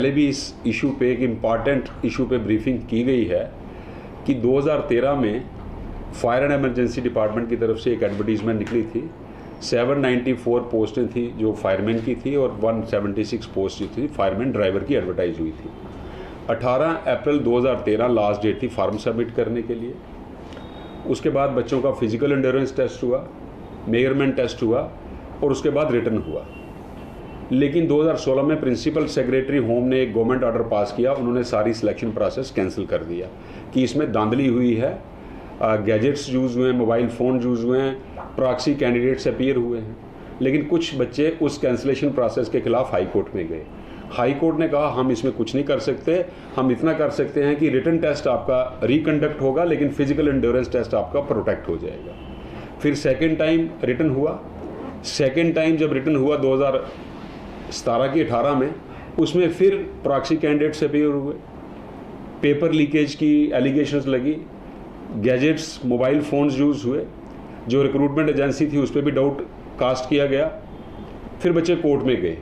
पहले भी इस इशू पे, एक इम्पॉर्टेंट इशू पे ब्रीफिंग की गई है कि 2013 में फायर एंड एमरजेंसी डिपार्टमेंट की तरफ से एक एडवर्टीजमेंट निकली थी। 794 पोस्टें थी जो फायरमैन की थी और 176 पोस्ट जो थी फायरमैन ड्राइवर की एडवर्टाइज हुई थी। 18 अप्रैल 2013 लास्ट डेट थी फॉर्म सबमिट करने के लिए। उसके बाद बच्चों का फिजिकल एंड्योरेंस टेस्ट हुआ, मेजरमेंट टेस्ट हुआ और उसके बाद रिटर्न हुआ। लेकिन 2016 में प्रिंसिपल सेक्रेटरी होम ने एक गवर्नमेंट ऑर्डर पास किया। उन्होंने सारी सिलेक्शन प्रोसेस कैंसिल कर दिया कि इसमें धांधली हुई है, गैजेट्स यूज़ हुए हैं, मोबाइल फ़ोन यूज़ हुए हैं, प्रॉक्सी कैंडिडेट्स अपीयर हुए हैं। लेकिन कुछ बच्चे उस कैंसिलेशन प्रोसेस के खिलाफ हाई कोर्ट में गए। हाई कोर्ट ने कहा हम इसमें कुछ नहीं कर सकते, हम इतना कर सकते हैं कि रिटन टेस्ट आपका रिकंडक्ट होगा लेकिन फिजिकल एंड्योरेंस टेस्ट आपका प्रोटेक्ट हो जाएगा। फिर सेकेंड टाइम रिटन हुआ। सेकेंड टाइम जब रिटन हुआ 2017 की 18 में, उसमें फिर प्रॉक्सी कैंडिडेट्स अपीयर हुए, पेपर लीकेज की एलिगेशंस लगी, गैजेट्स मोबाइल फ़ोन्स यूज़ हुए, जो रिक्रूटमेंट एजेंसी थी उस पर भी डाउट कास्ट किया गया। फिर बच्चे कोर्ट में गए।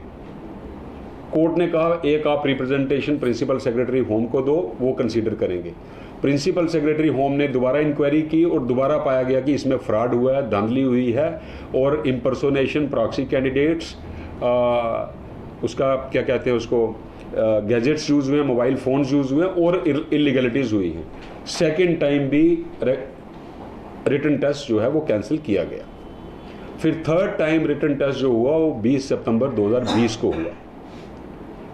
कोर्ट ने कहा एक आप रिप्रेजेंटेशन प्रिंसिपल सेक्रेटरी होम को दो, वो कंसीडर करेंगे। प्रिंसिपल सेक्रेटरी होम ने दोबारा इंक्वायरी की और दोबारा पाया गया कि इसमें फ्रॉड हुआ है, धांधली हुई है और इम्पर्सोनेशन प्रॉक्सी कैंडिडेट्स, उसका क्या कहते हैं उसको, गैजेट्स यूज़ हुए हैं, मोबाइल फ़ोन्स यूज़ हुए हैं और इलीगलिटीज़ हुई हैं। सेकेंड टाइम भी रिटन टेस्ट जो है वो कैंसिल किया गया। फिर थर्ड टाइम रिटन टेस्ट जो हुआ वो 20 सितंबर 2020 को हुआ।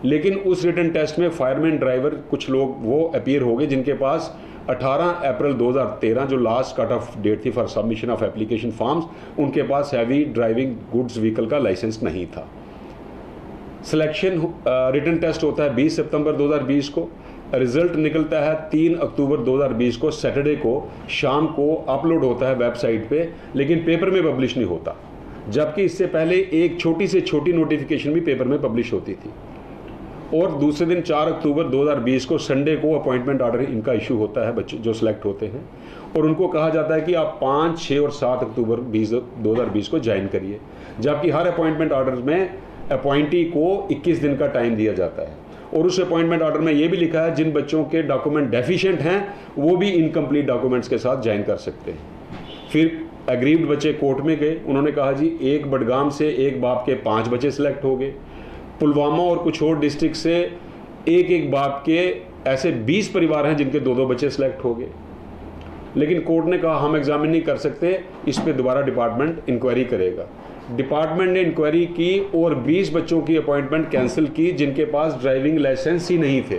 लेकिन उस रिटन टेस्ट में फायरमैन ड्राइवर कुछ लोग वो अपीयर हो गए जिनके पास 18 अप्रैल 2013 जो लास्ट कट ऑफ डेट थी for submission of application forms, उनके पास हैवी ड्राइविंग गुड्स व्हीकल का लाइसेंस नहीं था। सिलेक्शन रिटन टेस्ट होता है 20 सितंबर 2020 को। रिजल्ट निकलता है 3 अक्टूबर 2020 को, सैटरडे को शाम को अपलोड होता है वेबसाइट पे, लेकिन पेपर में पब्लिश नहीं होता। जबकि इससे पहले एक छोटी से छोटी नोटिफिकेशन भी पेपर में पब्लिश होती थी। और दूसरे दिन 4 अक्टूबर 2020 को संडे को अपॉइंटमेंट ऑर्डर इनका इशू होता है बच्चे जो सिलेक्ट होते हैं, और उनको कहा जाता है कि आप 5, 6 और 7 अक्टूबर 2020 को ज्वाइन करिए। जबकि हर अपॉइंटमेंट ऑर्डर में अपॉइंटी को 21 दिन का टाइम दिया जाता है। और उस अपॉइंटमेंट ऑर्डर में ये भी लिखा है जिन बच्चों के डॉक्यूमेंट डेफिशिएंट हैं वो भी इनकम्प्लीट डॉक्यूमेंट्स के साथ ज्वाइन कर सकते हैं। फिर एग्रीव्ड बच्चे कोर्ट में गए। उन्होंने कहा जी एक बडगाम से एक बाप के 5 बच्चे सिलेक्ट हो गए, पुलवामा और कुछ और डिस्ट्रिक्ट से एक बाप के ऐसे 20 परिवार हैं जिनके 2-2 बच्चे सिलेक्ट हो गए। लेकिन कोर्ट ने कहा हम एग्जामिन नहीं कर सकते, इस पर दोबारा डिपार्टमेंट इंक्वायरी करेगा। डिपार्टमेंट ने इंक्वायरी की और 20 बच्चों की अपॉइंटमेंट कैंसिल की जिनके पास ड्राइविंग लाइसेंस ही नहीं थे।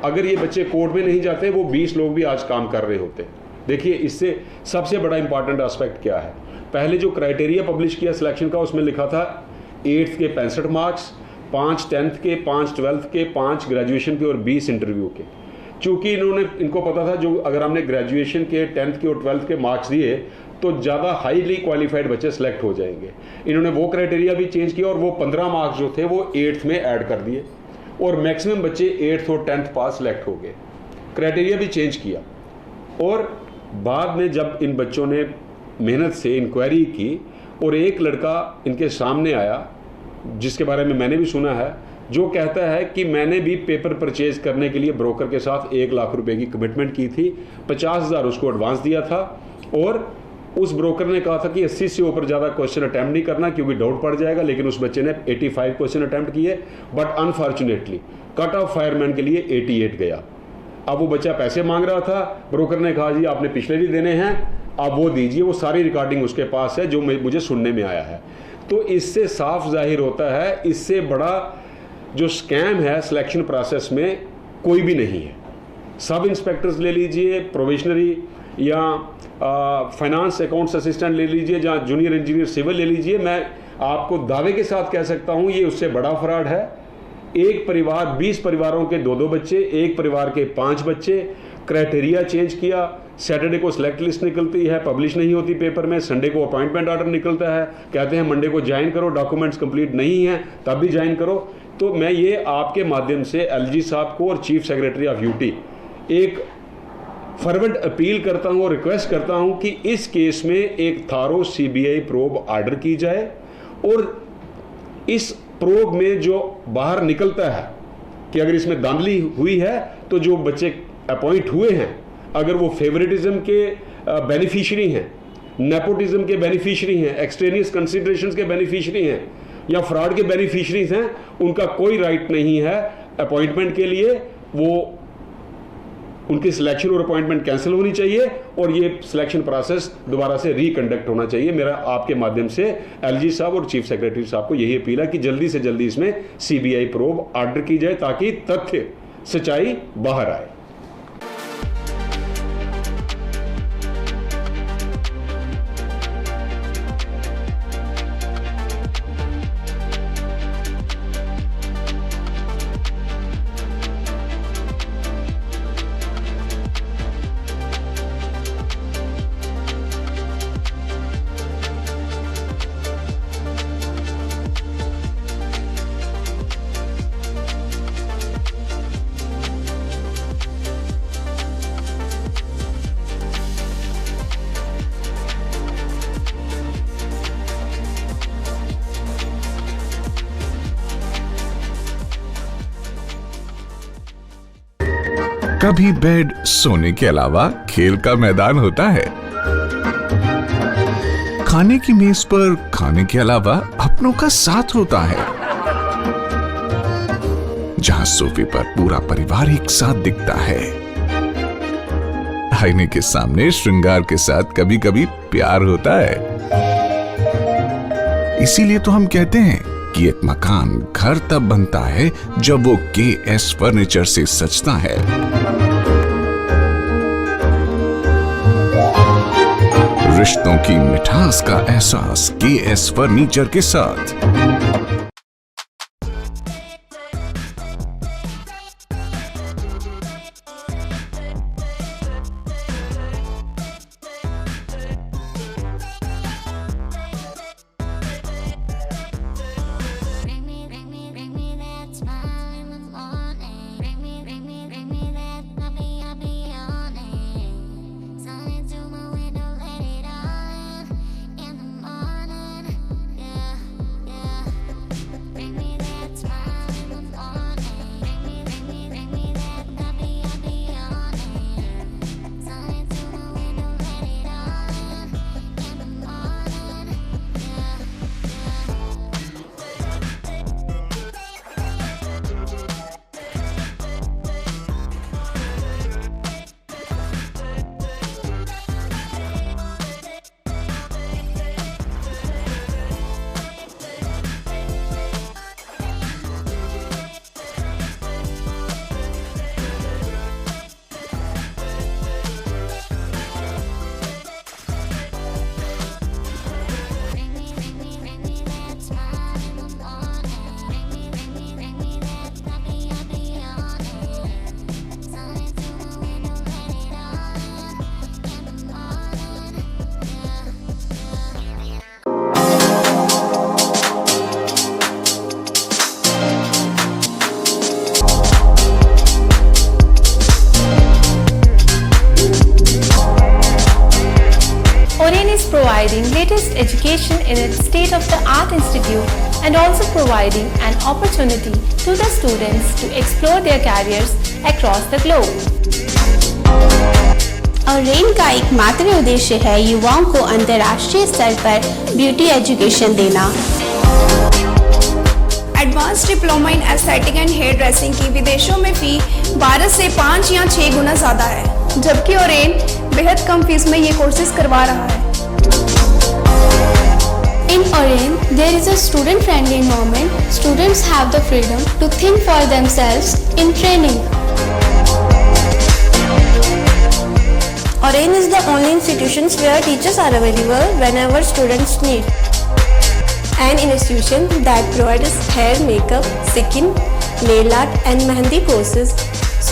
अगर ये बच्चे कोर्ट में नहीं जाते वो 20 लोग भी आज काम कर रहे होते। देखिए इससे सबसे बड़ा इंपॉर्टेंट एस्पेक्ट क्या है। पहले जो क्राइटेरिया पब्लिश किया सिलेक्शन का उसमें लिखा था 8th के 65 मार्क्स, 5 10th के, 5 12th के, 5 ग्रेजुएशन के और 20 इंटरव्यू के। चूँकि इनको पता था जो अगर हमने ग्रेजुएशन के, 10th के और 12th के मार्क्स दिए तो ज़्यादा हाईली क्वालिफाइड बच्चे सेलेक्ट हो जाएंगे। इन्होंने वो क्राइटेरिया भी चेंज किया और वो 15 मार्क्स जो थे वो 8th में ऐड कर दिए और मैक्सिमम बच्चे 8th और 10th पास सेलेक्ट हो गए। क्राइटेरिया भी चेंज किया। और बाद में जब इन बच्चों ने मेहनत से इंक्वायरी की और एक लड़का इनके सामने आया जिसके बारे में मैंने भी सुना है, जो कहता है कि मैंने भी पेपर परचेज करने के लिए ब्रोकर के साथ 1 लाख रुपए की कमिटमेंट की थी, 50,000 उसको एडवांस दिया था और उस ब्रोकर ने कहा था कि 80 से ऊपर ज़्यादा क्वेश्चन अटैम्प्ट नहीं करना क्योंकि डाउट पड़ जाएगा। लेकिन उस बच्चे ने 85 क्वेश्चन अटैम्प्ट किए, but unfortunately cut off fireman के लिए 88 गया। अब वो बच्चा पैसे मांग रहा था, ब्रोकर ने कहा जी आपने पिछले भी देने हैं, आप वो दीजिए। वो सारी रिकॉर्डिंग उसके पास है जो मुझे सुनने में आया है। तो इससे साफ जाहिर होता है इससे बड़ा जो स्कैम है सिलेक्शन प्रोसेस में कोई भी नहीं है। सब इंस्पेक्टर्स ले लीजिए, प्रोबेशनरी या फाइनेंस अकाउंट्स असिस्टेंट ले लीजिए, जहाँ जूनियर इंजीनियर सिविल ले लीजिए, मैं आपको दावे के साथ कह सकता हूँ ये उससे बड़ा फ्रॉड है। एक परिवार 20 परिवारों के 2-2 बच्चे, एक परिवार के 5 बच्चे, क्राइटेरिया चेंज किया। सैटरडे को सिलेक्ट लिस्ट निकलती है, पब्लिश नहीं होती पेपर में, संडे को अपॉइंटमेंट ऑर्डर निकलता है, कहते हैं मंडे को ज्वाइन करो, डॉक्यूमेंट्स कंप्लीट नहीं है तब भी ज्वाइन करो। तो मैं ये आपके माध्यम से एलजी साहब को और चीफ सेक्रेटरी ऑफ यूटी एक फॉरवर्ड अपील करता हूँ और रिक्वेस्ट करता हूँ कि इस केस में एक थारो सीबीआई प्रोब ऑर्डर की जाए और इस प्रोब में जो बाहर निकलता है कि अगर इसमें धांधली हुई है तो जो बच्चे अपॉइंट हुए हैं अगर वो फेवरेटिज्म के बेनिफिशियरी हैं, नेपोटिज्म के बेनिफिशियरी हैं, एक्सट्रेनियस कंसिडरेशंस के बेनिफिशियरी हैं या फ्रॉड के बेनिफिशियरीज हैं, उनका कोई राइट नहीं है अपॉइंटमेंट के लिए। वो उनकी सिलेक्शन और अपॉइंटमेंट कैंसिल होनी चाहिए और ये सिलेक्शन प्रोसेस दोबारा से रिकंडक्ट होना चाहिए। मेरा आपके माध्यम से एलजी साहब और चीफ सेक्रेटरी साहब को यही अपील है कि जल्दी से जल्दी इसमें सीबीआई प्रोब ऑर्डर की जाए ताकि तथ्य सच्चाई बाहर आए। कभी बेड सोने के अलावा खेल का मैदान होता है। खाने की मेज पर खाने के अलावा अपनों का साथ होता है, जहां सोफे पर पूरा परिवार एक साथ दिखता है। आईने के सामने श्रृंगार के साथ कभी कभी प्यार होता है। इसीलिए तो हम कहते हैं कि एक मकान घर तब बनता है जब वो KS फर्नीचर से सजता है। रिश्तों की मिठास का एहसास KS फर्नीचर के साथ। Providing latest education in its state-of-the-art institute and also providing an opportunity to the students to explore their careers across the globe. ORAIN का एकमात्र उद्देश्य है युवाओं को अंतर्राष्ट्रीय स्तर पर ब्यूटी एजुकेशन देना। Advance diploma in aesthetic and hairdressing की विदेशों में फी भारत से 5 या 6 गुना ज़्यादा है, जबकि ORAIN बेहद कम फीस में ये कोर्सेज करवा रहा है। In ORAIN, there is a student-friendly environment. Students have the freedom to think for themselves in training. ORAIN is the only institution where teachers are available whenever students need. An institution that provides hair, makeup, skin, nail art and mehendi courses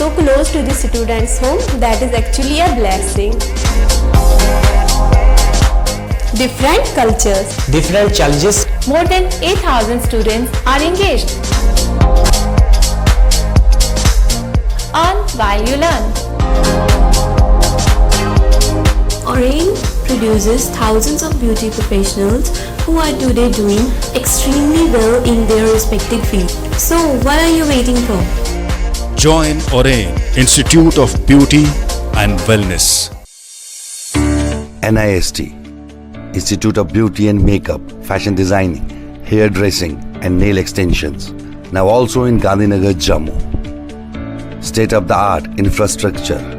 so close to the students' home that is actually a blessing. Different cultures, different challenges. More than 8,000 students are engaged. Earn while you learn. ORAIN produces thousands of beauty professionals who are today doing extremely well in their respective field. So what are you waiting for? Join Oren Institute of Beauty and Wellness. NIST, Institute of Beauty and Makeup, Fashion Designing, Hairdressing and Nail Extensions. Now also in Gandhinagar, Jammu. State-of-the-art infrastructure.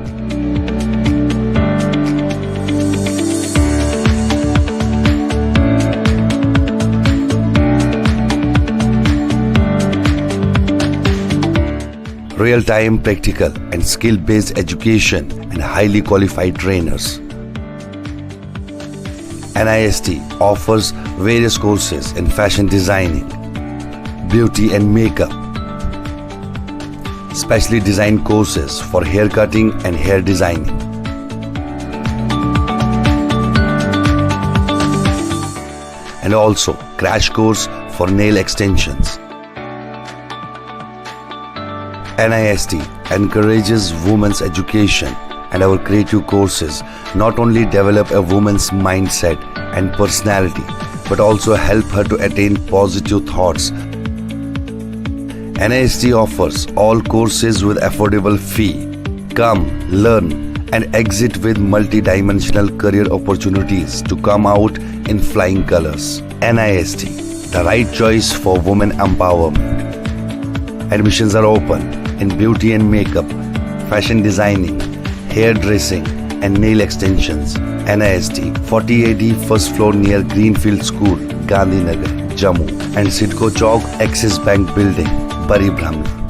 Real-time practical and skill-based education and highly qualified trainers. NIST offers various courses in fashion designing, beauty and makeup, specially designed courses for hair cutting and hair designing. And also crash course for nail extensions. NIST encourages women's education, and our creative courses not only develop a woman's mindset and personality, but also help her to attain positive thoughts. NIST offers all courses with affordable fee. Come, learn, and exit with multi-dimensional career opportunities to come out in flying colors. NIST, the right choice for women empowerment. Admissions are open in beauty and makeup, fashion designing, hairdressing and nail extensions. NIST, 40AD first floor near Greenfield School, Gandhinagar, Jammu, and Sidco Chowk, Axis Bank Building, Bari Brahmana.